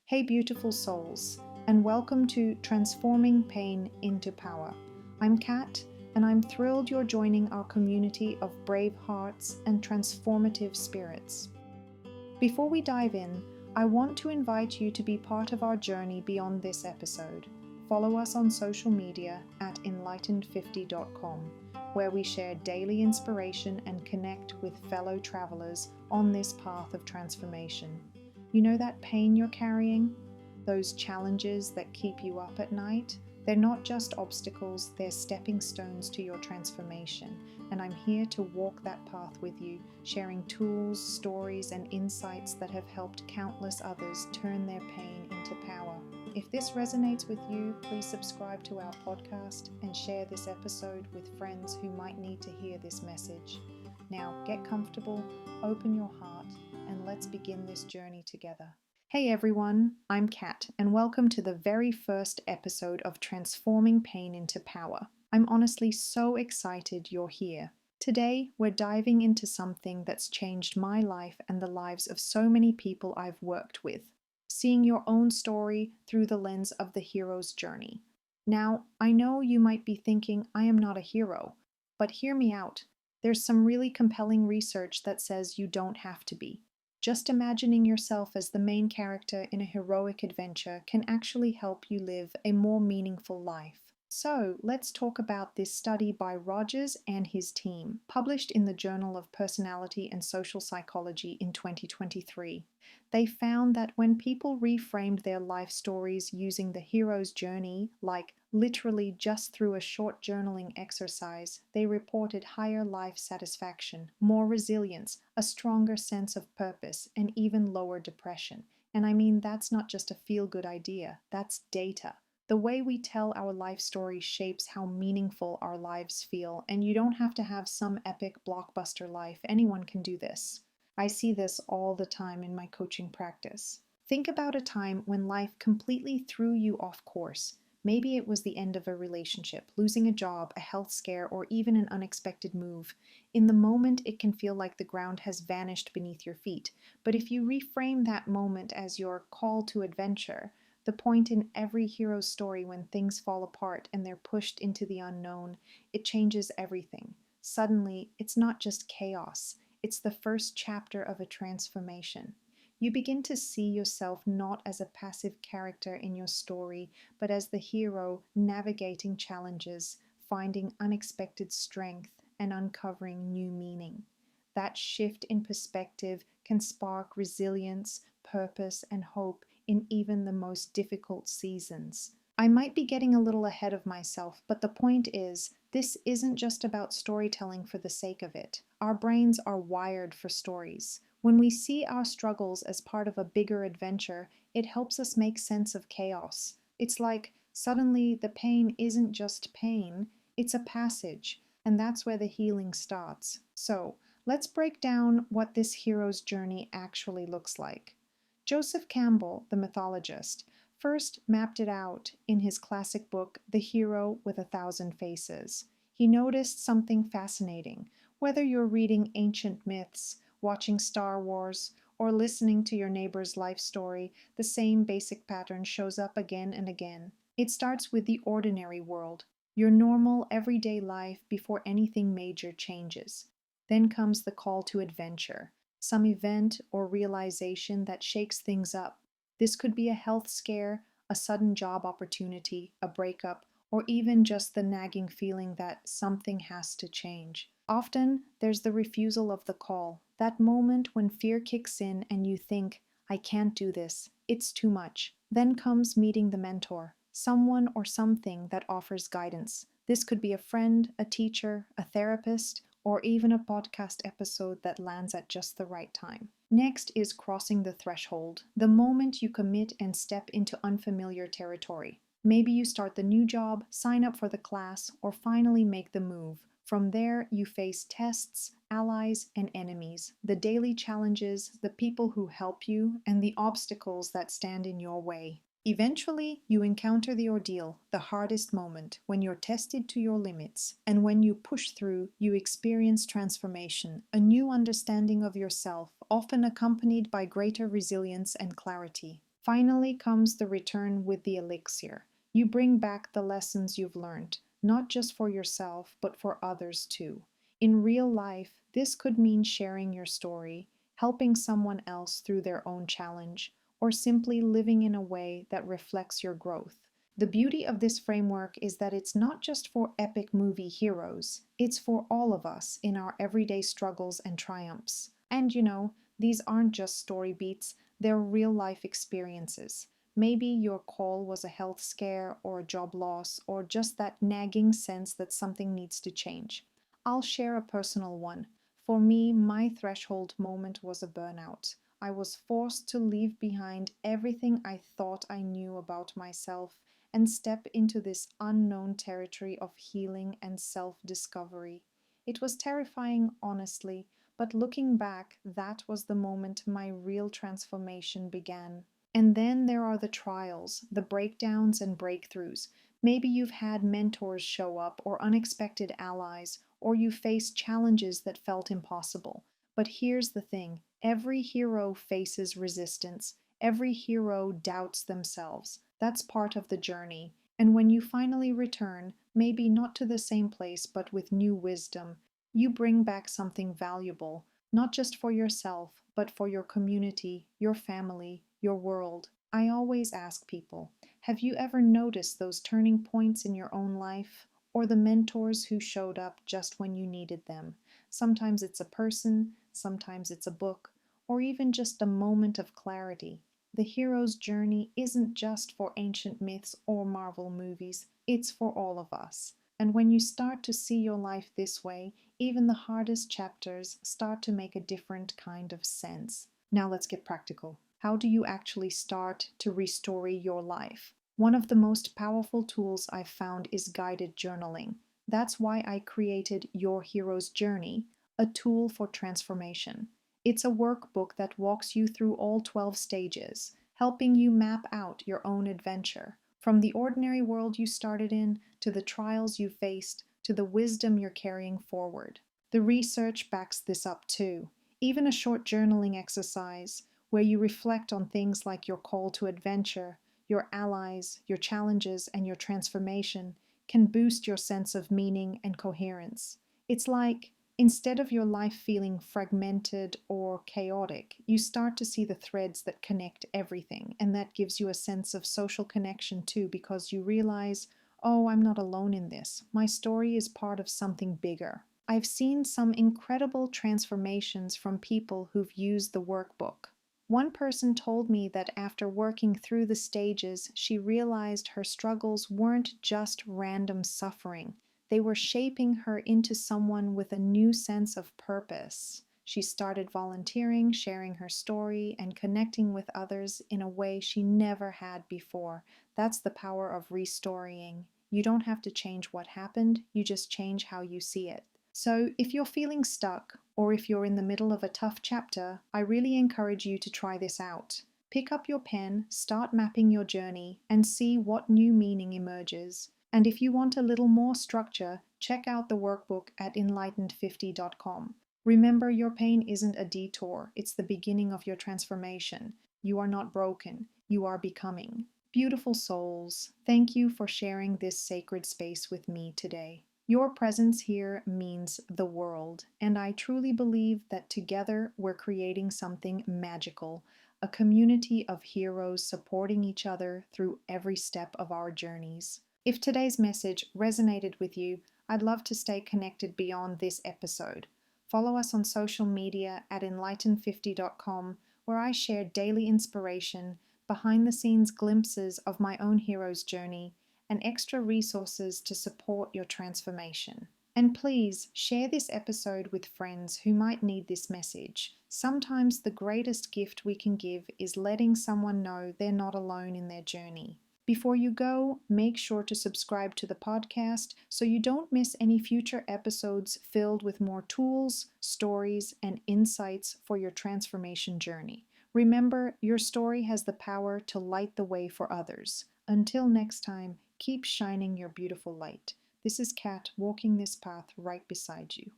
Hey, beautiful souls, and welcome to Transforming Pain into Power. I'm Kat, and I'm thrilled you're joining our community of brave hearts and transformative spirits. Before we dive in, I want to invite you to be part of our journey beyond this episode. Follow us on social media at enlightened50.50.com, where we share daily inspiration and connect with fellow travelers on this path of transformation. You know that pain you're carrying? Those challenges that keep you up at night? They're not just obstacles, they're stepping stones to your transformation. And I'm here to walk that path with you, sharing tools, stories, and insights that have helped countless others turn their pain into power. If this resonates with you, please subscribe to our podcast and share this episode with friends who might need to hear this message. Now, get comfortable, open your heart, and let's begin this journey together. Hey everyone, I'm Kat, and welcome to the very first episode of Transforming Pain into Power. I'm honestly so excited you're here. Today, we're diving into something that's changed my life and the lives of so many people I've worked with, seeing your own story through the lens of the hero's journey. Now, I know you might be thinking I am not a hero, but hear me out. There's some really compelling research that says you don't have to be. Just imagining yourself as the main character in a heroic adventure can actually help you live a more meaningful life. So, let's talk about this study by Rogers and his team, published in the Journal of Personality and Social Psychology in 2023. They found that when people reframed their life stories using the hero's journey, like literally just through a short journaling exercise, they reported higher life satisfaction, more resilience, a stronger sense of purpose, and even lower depression. And I mean, that's not just a feel-good idea, that's data. The way we tell our life story shapes how meaningful our lives feel, and you don't have to have some epic blockbuster life. Anyone can do this. I see this all the time in my coaching practice. Think about a time when life completely threw you off course. Maybe it was the end of a relationship, losing a job, a health scare, or even an unexpected move. In the moment, it can feel like the ground has vanished beneath your feet. But if you reframe that moment as your call to adventure, the point in every hero's story when things fall apart and they're pushed into the unknown, it changes everything. Suddenly, it's not just chaos. It's the first chapter of a transformation. You begin to see yourself not as a passive character in your story, but as the hero navigating challenges, finding unexpected strength, and uncovering new meaning. That shift in perspective can spark resilience, purpose, and hope in even the most difficult seasons. I might be getting a little ahead of myself, but the point is, this isn't just about storytelling for the sake of it. Our brains are wired for stories. When we see our struggles as part of a bigger adventure, it helps us make sense of chaos. It's like suddenly the pain isn't just pain, it's a passage, and that's where the healing starts. So, let's break down what this hero's journey actually looks like. Joseph Campbell, the mythologist, first mapped it out in his classic book, The Hero with a Thousand Faces. He noticed something fascinating. Whether you're reading ancient myths, watching Star Wars, or listening to your neighbor's life story, the same basic pattern shows up again and again. It starts with the ordinary world, your normal, everyday life before anything major changes. Then comes the call to adventure, some event or realization that shakes things up. This could be a health scare, a sudden job opportunity, a breakup, or even just the nagging feeling that something has to change. Often, there's the refusal of the call, that moment when fear kicks in and you think, I can't do this, it's too much. Then comes meeting the mentor, someone or something that offers guidance. This could be a friend, a teacher, a therapist, or even a podcast episode that lands at just the right time. Next is crossing the threshold, the moment you commit and step into unfamiliar territory. Maybe you start the new job, sign up for the class, or finally make the move. From there, you face tests, allies, and enemies, the daily challenges, the people who help you, and the obstacles that stand in your way. Eventually, you encounter the ordeal, the hardest moment, when you're tested to your limits. And when you push through, you experience transformation, a new understanding of yourself, often accompanied by greater resilience and clarity. Finally comes the return with the elixir. You bring back the lessons you've learned, not just for yourself, but for others too. In real life, this could mean sharing your story, helping someone else through their own challenge, or simply living in a way that reflects your growth. The beauty of this framework is that it's not just for epic movie heroes, it's for all of us in our everyday struggles and triumphs. And these aren't just story beats, they're real life experiences. Maybe your call was a health scare or a job loss or just that nagging sense that something needs to change. I'll share a personal one. For me, my threshold moment was a burnout. I was forced to leave behind everything I thought I knew about myself and step into this unknown territory of healing and self discovery. It was terrifying, honestly, but looking back, that was the moment my real transformation began. And then there are the trials, the breakdowns and breakthroughs. Maybe you've had mentors show up, or unexpected allies, or you faced challenges that felt impossible. But here's the thing, every hero faces resistance. Every hero doubts themselves. That's part of the journey. And when you finally return, maybe not to the same place, but with new wisdom, you bring back something valuable, not just for yourself, but for your community, your family, your world. I always ask people, have you ever noticed those turning points in your own life? Or the mentors who showed up just when you needed them? Sometimes it's a person, sometimes it's a book, or even just a moment of clarity. The hero's journey isn't just for ancient myths or Marvel movies, it's for all of us. And when you start to see your life this way, even the hardest chapters start to make a different kind of sense. Now let's get practical. How do you actually start to restore your life? One of the most powerful tools I've found is guided journaling. That's why I created Your Hero's Journey, a tool for transformation. It's a workbook that walks you through all 12 stages, helping you map out your own adventure. From the ordinary world you started in, to the trials you faced, to the wisdom you're carrying forward. The research backs this up too. Even a short journaling exercise, where you reflect on things like your call to adventure, your allies, your challenges, and your transformation, can boost your sense of meaning and coherence. It's like, instead of your life feeling fragmented or chaotic, you start to see the threads that connect everything, and that gives you a sense of social connection too, because you realize, oh, I'm not alone in this. My story is part of something bigger. I've seen some incredible transformations from people who've used the workbook. One person told me that after working through the stages, she realized her struggles weren't just random suffering. They were shaping her into someone with a new sense of purpose. She started volunteering, sharing her story, and connecting with others in a way she never had before. That's the power of restoring. You don't have to change what happened, you just change how you see it. So, if you're feeling stuck, or if you're in the middle of a tough chapter, I really encourage you to try this out. Pick up your pen, start mapping your journey, and see what new meaning emerges. And if you want a little more structure, check out the workbook at enlightened50.com. Remember, your pain isn't a detour, it's the beginning of your transformation. You are not broken, you are becoming. Beautiful souls, thank you for sharing this sacred space with me today. Your presence here means the world, and I truly believe that together we're creating something magical, a community of heroes supporting each other through every step of our journeys. If today's message resonated with you, I'd love to stay connected beyond this episode. Follow us on social media at enlighten50.com, where I share daily inspiration, behind-the-scenes glimpses of my own hero's journey, and extra resources to support your transformation. And please share this episode with friends who might need this message. Sometimes the greatest gift we can give is letting someone know they're not alone in their journey. Before you go, make sure to subscribe to the podcast so you don't miss any future episodes filled with more tools, stories, and insights for your transformation journey. Remember, your story has the power to light the way for others. Until next time, keep shining your beautiful light. This is Kat walking this path right beside you.